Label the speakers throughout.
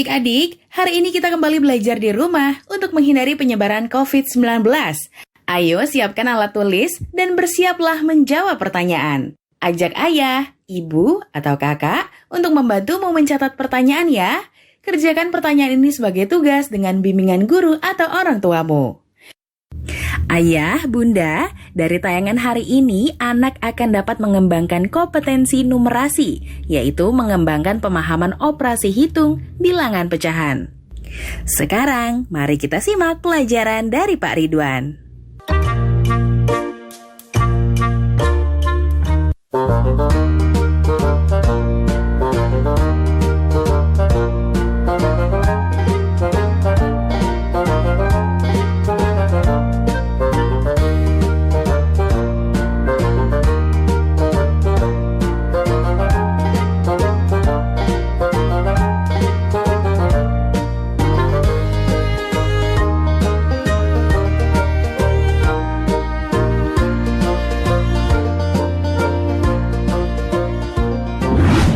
Speaker 1: Adik-adik, hari ini kita kembali belajar di rumah untuk menghindari penyebaran COVID-19. Ayo siapkan alat tulis dan bersiaplah menjawab pertanyaan. Ajak ayah, ibu, atau kakak untuk membantumu mencatat pertanyaan ya. Kerjakan pertanyaan ini sebagai tugas dengan bimbingan guru atau orang tuamu. Ayah, bunda, dari tayangan hari ini anak akan dapat mengembangkan kompetensi numerasi, yaitu mengembangkan pemahaman operasi hitung bilangan pecahan. Sekarang, mari kita simak pelajaran dari Pak Ridwan.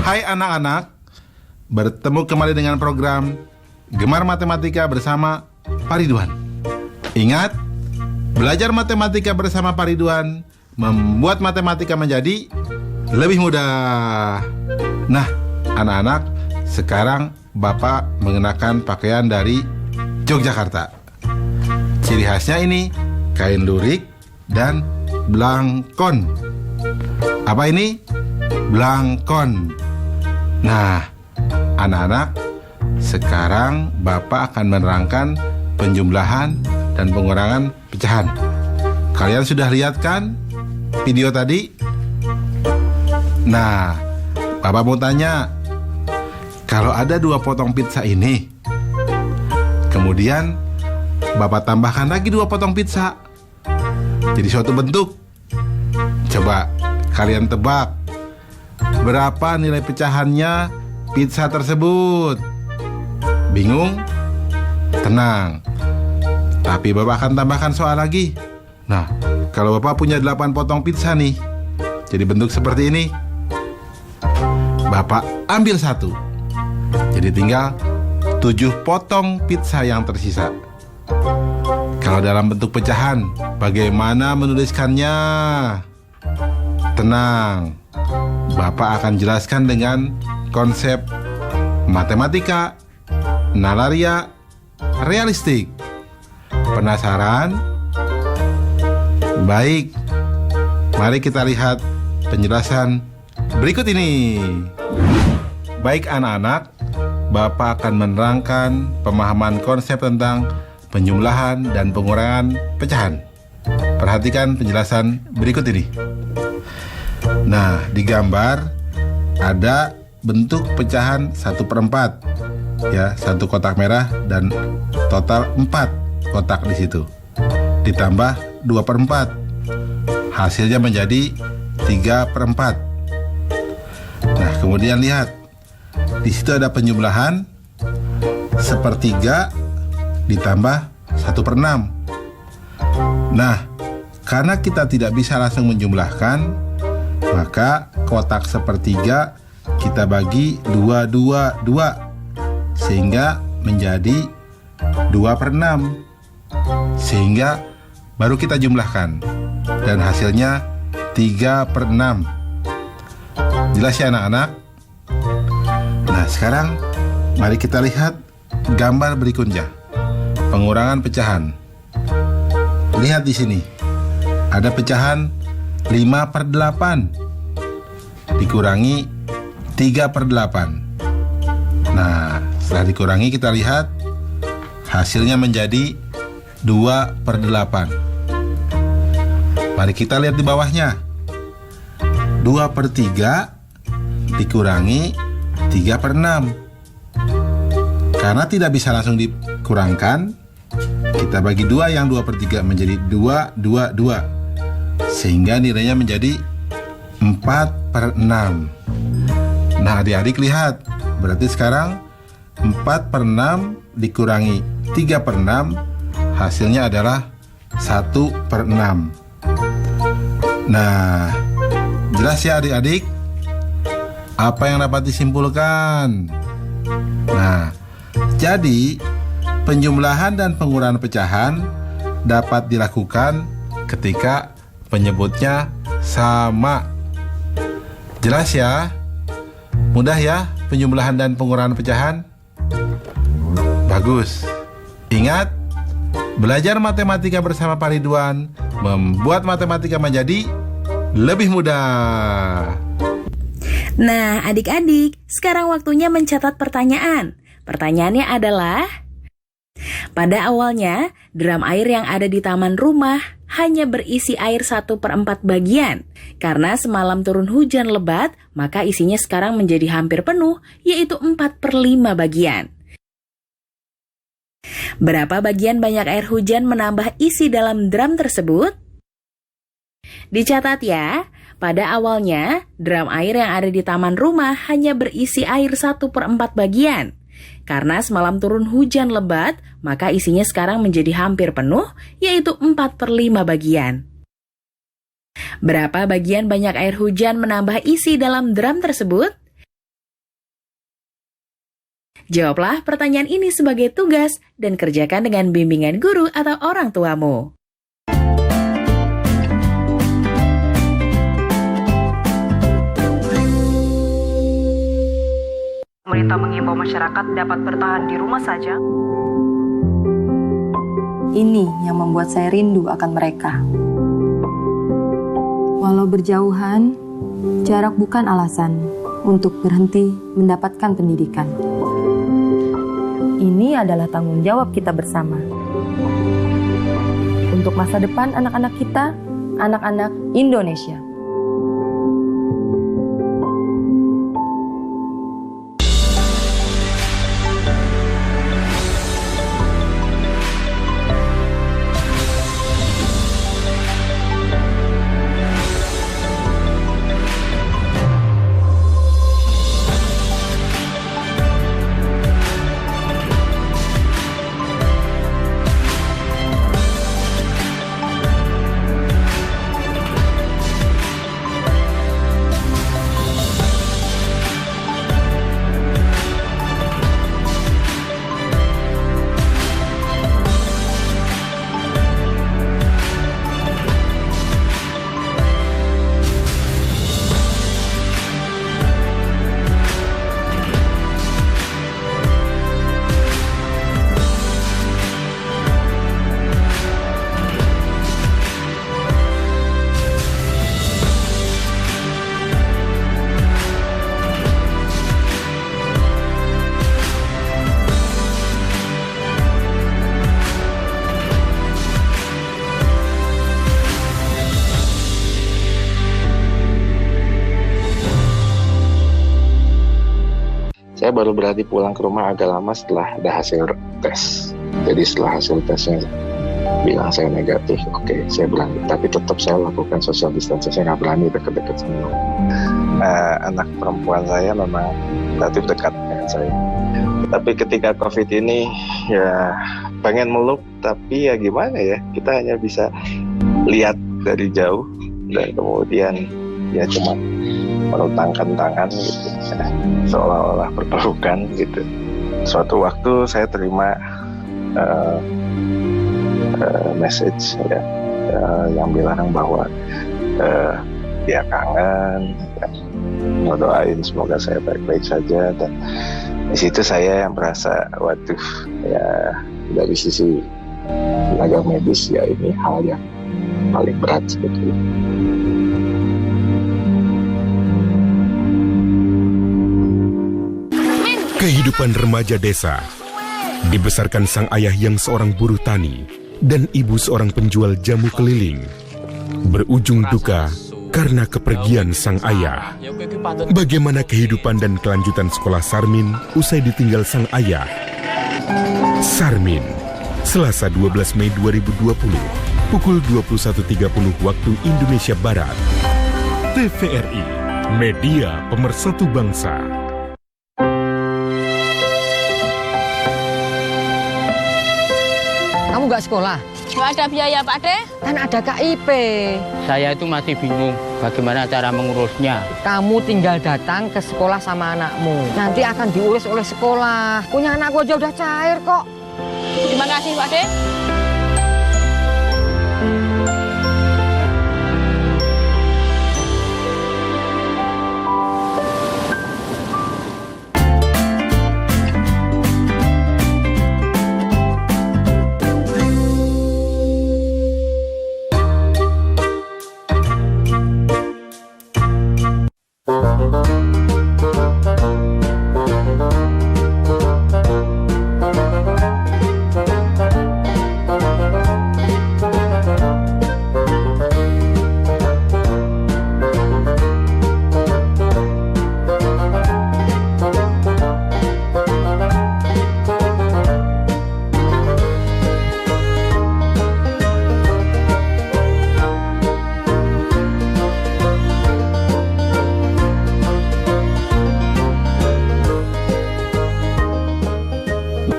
Speaker 2: Hai anak-anak, bertemu kembali dengan program Gemar Matematika bersama Pak Ridwan. Ingat, belajar matematika bersama Pak Ridwan membuat matematika menjadi lebih mudah. Nah, anak-anak, sekarang Bapak mengenakan pakaian dari Yogyakarta. Ciri khasnya ini kain lurik dan blangkon. Apa ini? Blangkon. Nah, anak-anak, sekarang Bapak akan menerangkan penjumlahan dan pengurangan pecahan. Kalian sudah lihat kan video tadi? Nah, Bapak mau tanya, kalau ada 2 potong pizza ini, kemudian Bapak tambahkan lagi 2 potong pizza, jadi suatu bentuk. Coba kalian tebak, berapa nilai pecahannya pizza tersebut? Bingung? Tenang. Tapi Bapak akan tambahkan soal lagi. Nah, kalau Bapak punya 8 potong pizza nih, jadi bentuk seperti ini, Bapak ambil 1. Jadi tinggal 7 potong pizza yang tersisa. Kalau dalam bentuk pecahan, bagaimana menuliskannya? Tenang, Bapak akan jelaskan dengan konsep matematika, nalaria, realistik. Penasaran? Baik, mari kita lihat penjelasan berikut ini. Baik anak-anak, Bapak akan menerangkan pemahaman konsep tentang penjumlahan dan pengurangan pecahan. Perhatikan penjelasan berikut ini. Nah, di gambar ada bentuk pecahan 1/4, ya, 1 kotak merah dan total 4 kotak di situ. Ditambah 2/4, hasilnya menjadi 3/4. Nah, kemudian lihat, di situ ada penjumlahan 1/3 ditambah 1/6. Nah, karena kita tidak bisa langsung menjumlahkan, maka kotak 1/3 kita bagi 2 sehingga menjadi 2/6, sehingga baru kita jumlahkan dan hasilnya 3/6. Jelas ya anak-anak? Nah, sekarang mari kita lihat gambar berikutnya, pengurangan pecahan. Lihat di sini, ada pecahan 5/8 dikurangi 3/8. Nah, setelah dikurangi kita lihat hasilnya menjadi 2/8. Mari kita lihat di bawahnya, 2/3 dikurangi 3/6. Karena tidak bisa langsung dikurangkan, kita bagi 2 yang 2/3 menjadi 2, sehingga nilainya menjadi 4/6. Nah, adik-adik lihat, berarti sekarang 4/6 dikurangi 3/6, hasilnya adalah 1/6. Nah, jelas ya adik-adik? Apa yang dapat disimpulkan? Nah, Jadi, penjumlahan dan pengurangan pecahan dapat dilakukan ketika penyebutnya sama. Jelas ya? Mudah ya penjumlahan dan pengurangan pecahan? Bagus. Ingat, belajar matematika bersama Pak Ridwan membuat matematika menjadi lebih mudah.
Speaker 1: Nah, adik-adik, sekarang waktunya mencatat pertanyaan. Pertanyaannya adalah, pada awalnya, drum air yang ada di taman rumah hanya berisi air 1/4 bagian. Karena semalam turun hujan lebat, maka isinya sekarang menjadi hampir penuh, yaitu 4/5 bagian. Berapa bagian banyak air hujan menambah isi dalam drum tersebut? Dicatat ya, pada awalnya drum air yang ada di taman rumah hanya berisi air 1/4 bagian. Karena semalam turun hujan lebat, maka isinya sekarang menjadi hampir penuh, yaitu 4/5 bagian. Berapa bagian banyak air hujan menambah isi dalam drum tersebut? Jawablah pertanyaan ini sebagai tugas dan kerjakan dengan bimbingan guru atau orang tuamu.
Speaker 3: Pemerintah mengimbau masyarakat dapat bertahan di rumah saja.
Speaker 4: Ini yang membuat saya rindu akan mereka. Walau berjauhan, jarak bukan alasan untuk berhenti mendapatkan pendidikan. Ini adalah tanggung jawab kita bersama. Untuk masa depan anak-anak kita, anak-anak Indonesia.
Speaker 5: Saya baru berani pulang ke rumah agak lama setelah ada hasil tes. Jadi setelah hasil tesnya bilang saya negatif, oke, saya berani. Tapi tetap saya lakukan social distancing, saya nggak berani deket-deket semua. Anak perempuan saya memang relatif dekat dengan saya. Tapi ketika COVID ini ya pengen meluk, tapi ya gimana ya, kita hanya bisa lihat dari jauh dan kemudian ya cuma menutangkan tangan gitu, seolah-olah berpelukan gitu. Suatu waktu saya terima message ya, yang bilang bahwa dia kangen, ya, ngedoain semoga saya baik-baik saja, dan di situ saya yang merasa waduh ya, dari sisi tenaga medis ya ini hal yang paling berat sebetulnya.
Speaker 6: Kehidupan remaja desa dibesarkan sang ayah yang seorang buruh tani dan ibu seorang penjual jamu keliling. Berujung duka karena kepergian sang ayah. Bagaimana kehidupan dan kelanjutan sekolah Sarmin usai ditinggal sang ayah? Sarmin, Selasa 12 Mei 2020, pukul 21.30 waktu Indonesia Barat. TVRI, Media Pemersatu Bangsa.
Speaker 7: Kamu nggak sekolah?
Speaker 8: Nggak ada biaya, Pak De.
Speaker 7: Kan ada KIP.
Speaker 9: Saya itu masih bingung
Speaker 7: bagaimana cara mengurusnya.
Speaker 8: Kamu tinggal datang ke sekolah sama anakmu. Nanti akan diurus oleh sekolah. Punya anakku aja udah cair kok.
Speaker 9: Terima kasih Pak De.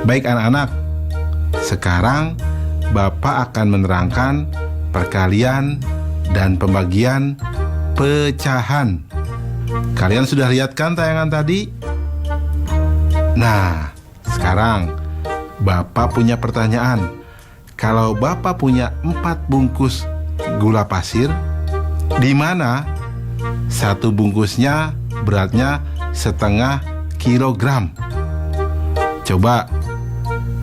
Speaker 2: Baik anak-anak, sekarang Bapak akan menerangkan perkalian dan pembagian pecahan. Kalian sudah lihat kan tayangan tadi? Nah, sekarang Bapak punya pertanyaan. Kalau Bapak punya 4 bungkus gula pasir, di mana satu bungkusnya beratnya 1/2 kilogram? Coba,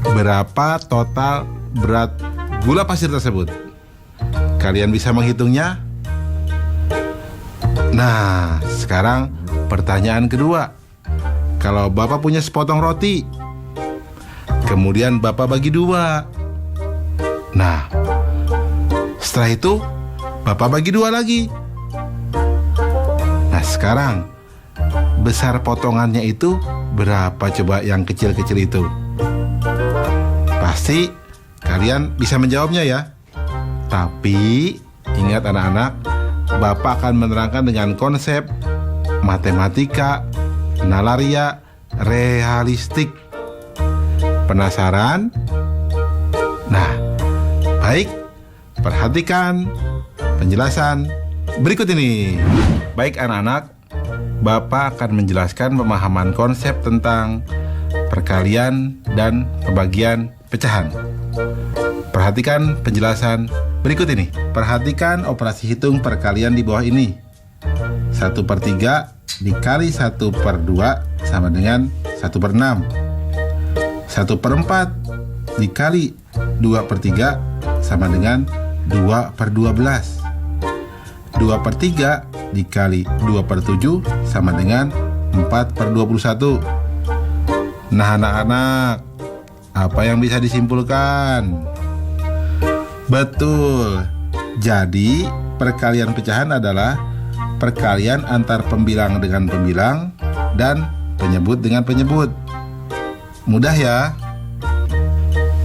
Speaker 2: berapa total berat gula pasir tersebut? Kalian bisa menghitungnya? Nah, sekarang pertanyaan kedua. Kalau Bapak punya sepotong roti, kemudian Bapak bagi 2. Nah, setelah itu Bapak bagi 2 lagi. Nah, sekarang besar potongannya itu berapa coba yang kecil-kecil itu? Pasti kalian bisa menjawabnya ya. Tapi ingat anak-anak, Bapak akan menerangkan dengan konsep matematika, nalaria, realistik. Penasaran? Nah, baik, perhatikan penjelasan berikut ini. Baik anak-anak, Bapak akan menjelaskan pemahaman konsep tentang perkalian dan pembagian pecahan. Perhatikan penjelasan berikut ini. Perhatikan operasi hitung perkalian di bawah ini. 1/3 dikali 1/2 sama dengan 1/6. 1/4 dikali 2/3 sama dengan 2/12. 2/3 dikali 2/7 sama dengan 4/21. Nah anak-anak, apa yang bisa disimpulkan? Betul. Jadi perkalian pecahan adalah perkalian antar pembilang dengan pembilang dan penyebut dengan penyebut. Mudah ya?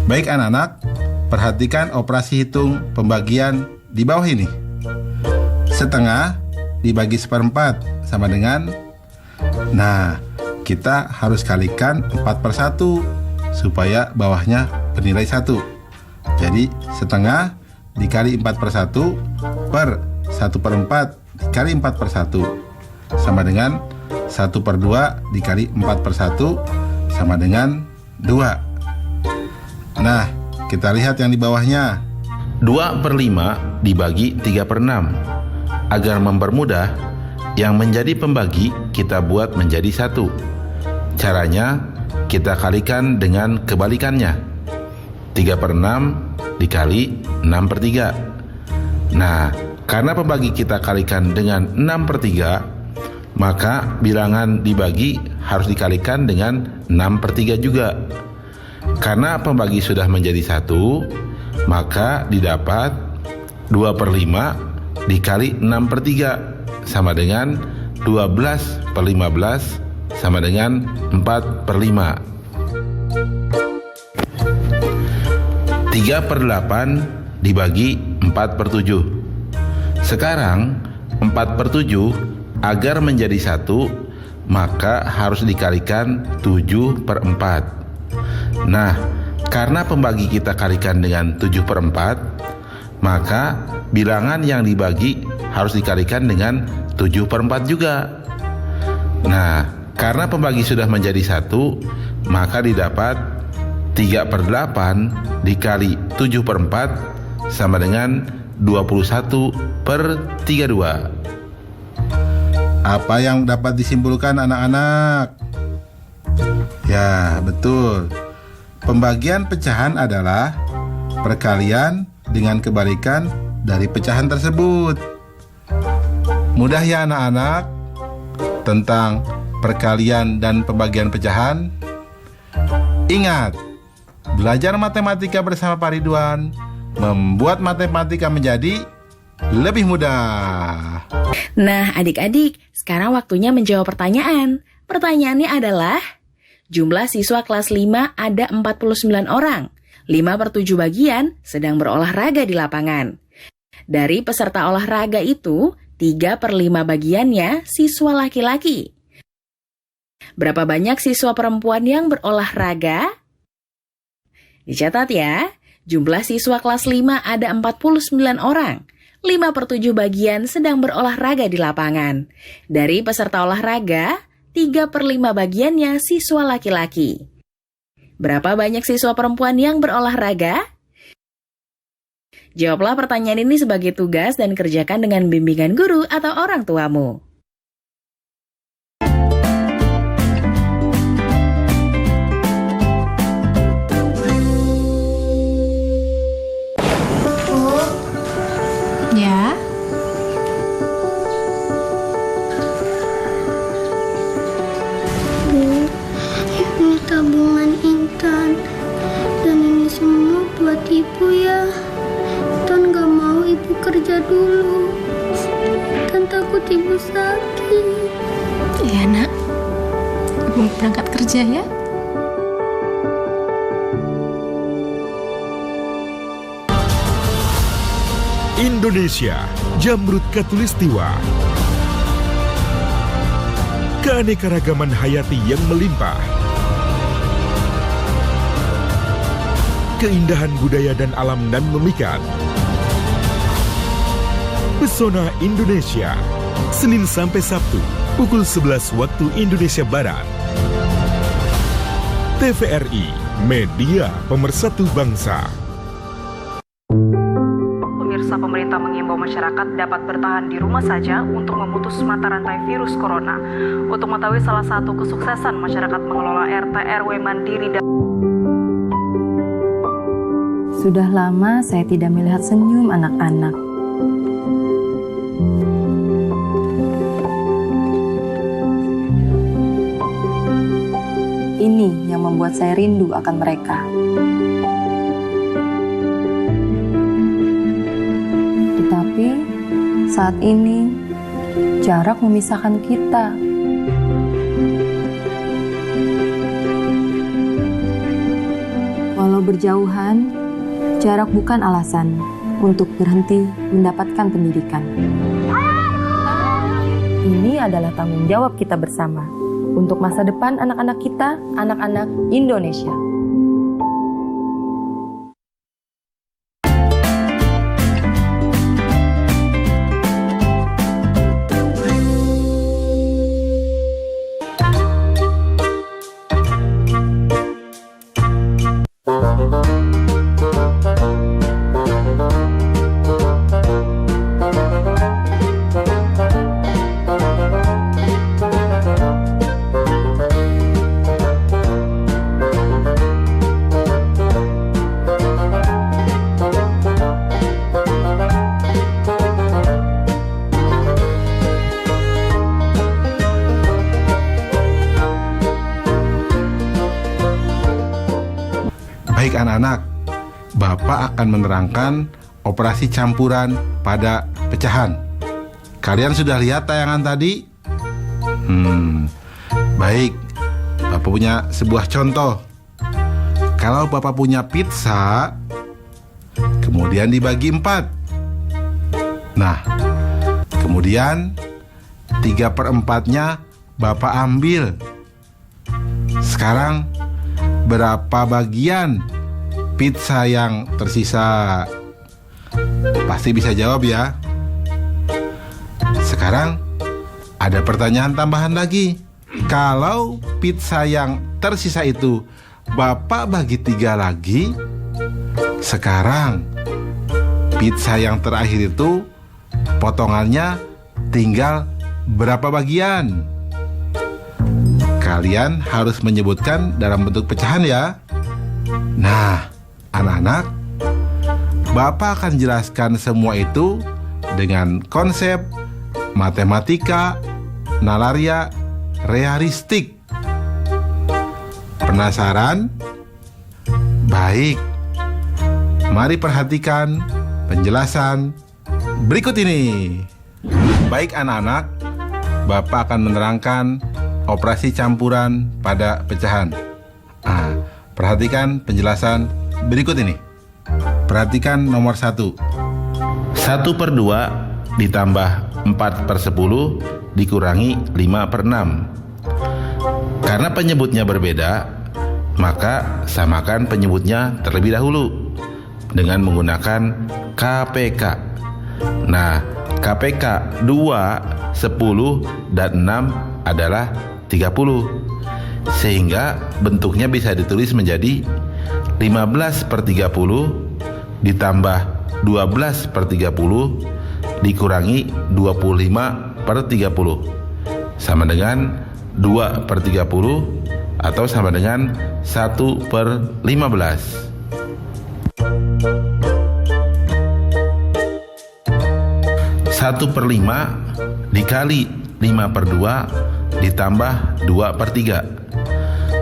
Speaker 2: Baik anak-anak, perhatikan operasi hitung pembagian di bawah ini. 1/2 dibagi 1/4 sama dengan, nah kita harus kalikan 4/1 supaya bawahnya bernilai 1. Jadi 1/2 dikali 4/1 per 1/4 dikali 4/1 sama dengan 1/2 dikali 4/1 sama dengan 2. Nah, kita lihat yang di bawahnya.
Speaker 10: 2/5 dibagi 3/6. Agar mempermudah, yang menjadi pembagi kita buat menjadi 1. Caranya, kita kalikan dengan kebalikannya. 3/6 dikali 6/3. Nah, karena pembagi kita kalikan dengan 6/3, maka bilangan dibagi harus dikalikan dengan 6/3 juga. Karena pembagi sudah menjadi 1, maka didapat 2/5 dikali 6/3 sama dengan 12/15 sama dengan 4/5. 3/8 dibagi 4/7. Sekarang 4/7 agar menjadi 1, maka harus dikalikan 7/4. Nah, karena pembagi kita kalikan dengan 7/4, maka bilangan yang dibagi harus dikalikan dengan 7/4 juga. Nah, karena pembagi sudah menjadi 1, maka didapat 3/8 dikali 7/4 sama dengan 21/32.
Speaker 2: Apa yang dapat disimpulkan anak-anak? Ya, betul. Pembagian pecahan adalah perkalian dengan kebalikan dari pecahan tersebut. Mudah ya anak-anak tentang perkalian dan pembagian pecahan? Ingat, belajar matematika bersama Pak Ridwan membuat matematika menjadi lebih mudah.
Speaker 1: Nah, adik-adik, sekarang waktunya menjawab pertanyaan. Pertanyaannya adalah, jumlah siswa kelas 5 ada 49 orang. 5/7 bagian sedang berolahraga di lapangan. Dari peserta olahraga itu, 3/5 bagiannya siswa laki-laki. Berapa banyak siswa perempuan yang berolahraga? Dicatat ya, jumlah siswa kelas 5 ada 49 orang. 5/7 bagian sedang berolahraga di lapangan. Dari peserta olahraga, 3/5 bagiannya siswa laki-laki. Berapa banyak siswa perempuan yang berolahraga? Jawablah pertanyaan ini sebagai tugas dan kerjakan dengan bimbingan guru atau orang tuamu.
Speaker 7: Ya.
Speaker 11: Bu, ini tabungan Intan. Dan ini semua buat ibu ya. Intan gak mau ibu kerja dulu. Intan takut ibu sakit.
Speaker 7: Iya nak, ibu berangkat kerja ya.
Speaker 6: Indonesia, Jamrud Khatulistiwa. Keanekaragaman hayati yang melimpah. Keindahan budaya dan alam dan memikat. Pesona Indonesia, Senin sampai Sabtu, pukul 11 waktu Indonesia Barat. TVRI, media pemersatu bangsa.
Speaker 3: Pemerintah mengimbau masyarakat dapat bertahan di rumah saja untuk memutus mata rantai virus corona. Untuk mengetahui salah satu kesuksesan masyarakat mengelola RT RW mandiri dan
Speaker 4: Sudah lama saya tidak melihat senyum anak-anak. Ini yang membuat saya rindu akan mereka. Tetapi saat ini jarak memisahkan kita. Walau berjauhan, jarak bukan alasan untuk berhenti mendapatkan pendidikan. Ini adalah tanggung jawab kita bersama untuk masa depan anak-anak kita, anak-anak Indonesia.
Speaker 2: Baik anak-anak, Bapak akan menerangkan operasi campuran pada pecahan. Kalian sudah lihat tayangan tadi? Baik, Bapak punya sebuah contoh. Kalau Bapak punya pizza, kemudian dibagi 4. Nah, kemudian 3/4-nya Bapak ambil. Sekarang berapa bagian pizza yang tersisa? Pasti bisa jawab ya. Sekarang ada pertanyaan tambahan lagi. Kalau pizza yang tersisa itu Bapak bagi 3 lagi, sekarang pizza yang terakhir itu potongannya tinggal berapa bagian? Kalian harus menyebutkan dalam bentuk pecahan ya. Nah, anak-anak, Bapak akan jelaskan semua itu dengan konsep matematika, nalaria, realistik. Penasaran? Baik, mari perhatikan penjelasan berikut ini. Baik anak-anak, Bapak akan menerangkan operasi campuran pada pecahan. Perhatikan penjelasan berikut ini. Perhatikan nomor 1.
Speaker 10: 1/2 ditambah 4/10 dikurangi 5/6. Karena penyebutnya berbeda, maka samakan penyebutnya terlebih dahulu dengan menggunakan KPK. Nah, KPK 2, 10, dan 6 adalah 30. Sehingga bentuknya bisa ditulis menjadi 15/30 ditambah 12/30 dikurangi 25/30 sama dengan 2/30 atau sama dengan 1/15. 1/5 dikali 5/2 ditambah 2/3.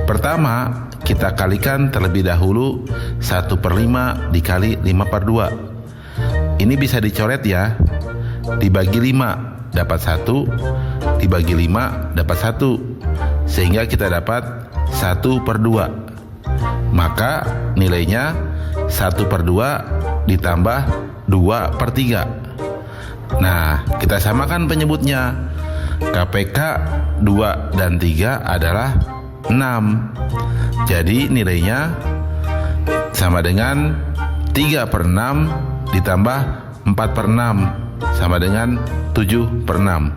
Speaker 10: Pertama, kita kalikan terlebih dahulu 1/5 dikali 5/2. Ini bisa dicoret ya. Dibagi 5 dapat 1, dibagi 5 dapat 1. Sehingga kita dapat 1/2. Maka nilainya 1/2 ditambah 2/3. Nah, kita samakan penyebutnya. KPK 2 dan 3 adalah 6. Jadi nilainya sama dengan 3/6 ditambah 4/6 sama dengan 7/6.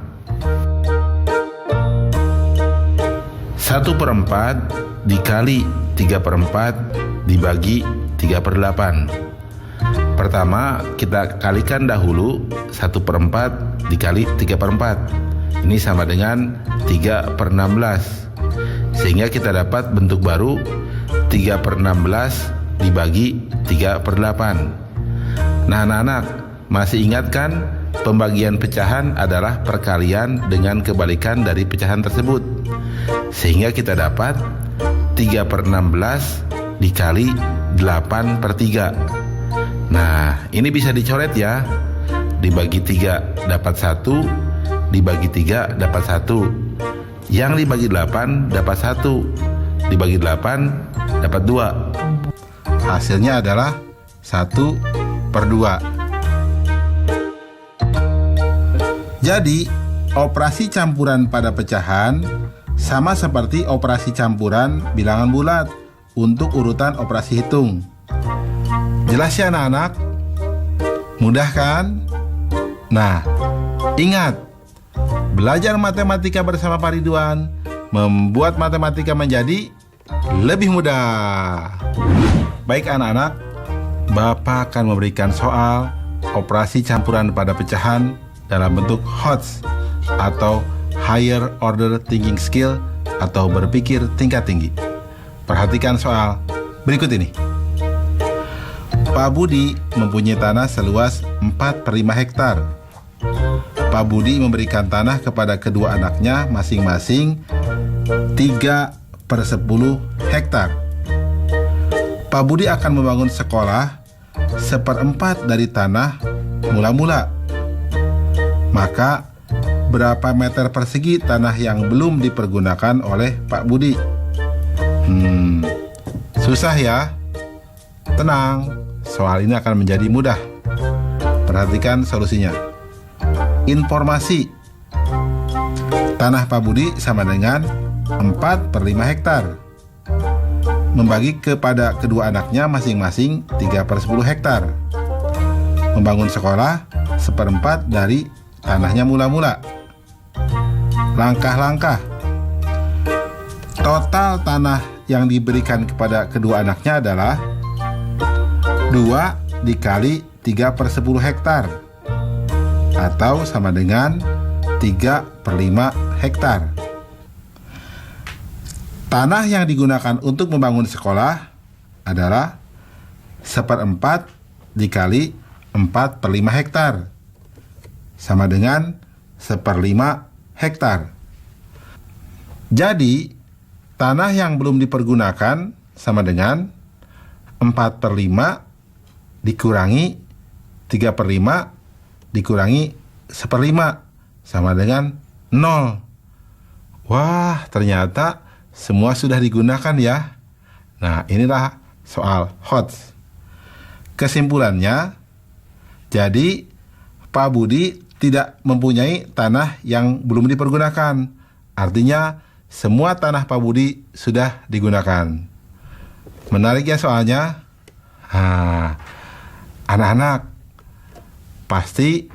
Speaker 10: 1/4 dikali 3/4 dibagi 3/8. Pertama, kita kalikan dahulu 1/4 dikali 3/4. Ini sama dengan 3/16. Sehingga kita dapat bentuk baru 3/16 dibagi 3/8. Nah anak-anak, masih ingat kan pembagian pecahan adalah perkalian dengan kebalikan dari pecahan tersebut. Sehingga kita dapat 3/16 dikali 8/3. Nah ini bisa dicoret ya. Dibagi 3 dapat 1, dibagi 3 dapat 1. Yang dibagi 8 dapat 1, dibagi 8 dapat 2.
Speaker 2: Hasilnya adalah 1/2. Jadi, operasi campuran pada pecahan sama seperti operasi campuran bilangan bulat untuk urutan operasi hitung. Jelas ya anak-anak? Mudah kan? Nah, ingat, belajar matematika bersama Pak Ridwan membuat matematika menjadi lebih mudah. Baik anak-anak, Bapak akan memberikan soal operasi campuran pada pecahan dalam bentuk HOTS atau Higher Order Thinking Skill atau berpikir tingkat tinggi. Perhatikan soal berikut ini. Pak Budi mempunyai tanah seluas 4/5 hektar. Pak Budi memberikan tanah kepada kedua anaknya masing-masing 3/10 hektar. Pak Budi akan membangun sekolah 1/4 dari tanah mula-mula. Maka berapa meter persegi tanah yang belum dipergunakan oleh Pak Budi? Susah ya? Tenang, soal ini akan menjadi mudah. Perhatikan solusinya. Informasi. Tanah Pak Budi sama dengan 4/5 hektar. Membagi kepada kedua anaknya masing-masing 3/10 hektar. membangun sekolah 1/4 dari tanahnya mula-mula. Langkah-langkah. Total tanah yang diberikan kepada kedua anaknya adalah 2 dikali 3/10 hektar atau sama dengan 3/5 hektar. Tanah yang digunakan untuk membangun sekolah adalah 1/4 dikali 4/5 hektar sama dengan 1/5 hektar. Jadi, tanah yang belum dipergunakan sama dengan 4/5 dikurangi 3/5 dikurangi 1/5 sama dengan 0. Wah, ternyata semua sudah digunakan ya. Nah, inilah soal HOTS. Kesimpulannya, jadi Pak Budi tidak mempunyai tanah yang belum dipergunakan. Artinya, semua tanah Pak Budi sudah digunakan. Menarik ya soalnya? Anak-anak, pasti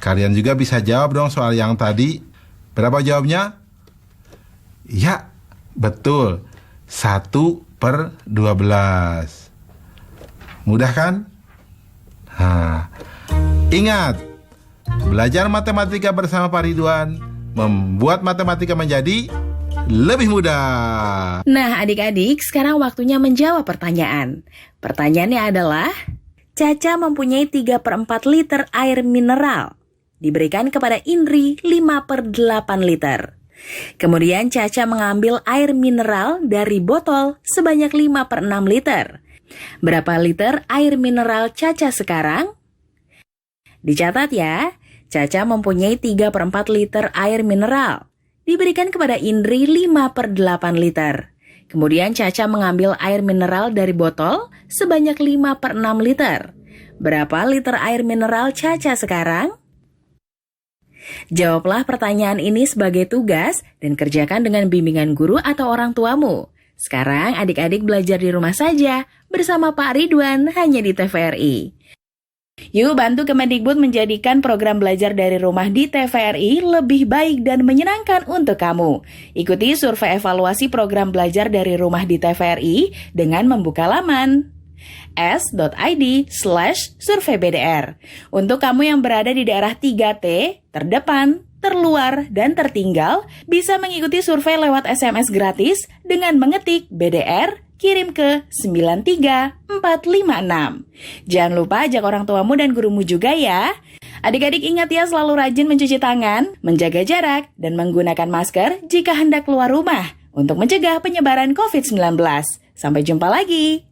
Speaker 2: kalian juga bisa jawab dong soal yang tadi. Berapa jawabnya? Ya, betul. 1/12. Mudah kan? Ingat, belajar matematika bersama Pak Ridwan membuat matematika menjadi lebih mudah.
Speaker 1: Nah, adik-adik, sekarang waktunya menjawab pertanyaan. Pertanyaannya adalah, Caca mempunyai 3/4 liter air mineral. Diberikan kepada Indri 5/8 liter. Kemudian Caca mengambil air mineral dari botol sebanyak 5/6 liter. Berapa liter air mineral Caca sekarang? Dicatat ya, Caca mempunyai 3/4 liter air mineral. Diberikan kepada Indri 5/8 liter. Kemudian Caca mengambil air mineral dari botol sebanyak 5/6 liter. Berapa liter air mineral Caca sekarang? Jawablah pertanyaan ini sebagai tugas dan kerjakan dengan bimbingan guru atau orang tuamu. Sekarang adik-adik belajar di rumah saja bersama Pak Ridwan hanya di TVRI. Yuk bantu Kemendikbud menjadikan program belajar dari rumah di TVRI lebih baik dan menyenangkan untuk kamu. Ikuti survei evaluasi program belajar dari rumah di TVRI dengan membuka laman s.id/surveybdr. Untuk kamu yang berada di daerah 3T, terdepan, terluar, dan tertinggal, bisa mengikuti survei lewat SMS gratis dengan mengetik BDR, kirim ke 93456. Jangan lupa ajak orang tuamu dan gurumu juga ya. Adik-adik ingat ya, selalu rajin mencuci tangan, menjaga jarak, dan menggunakan masker jika hendak keluar rumah untuk mencegah penyebaran COVID-19. Sampai jumpa lagi.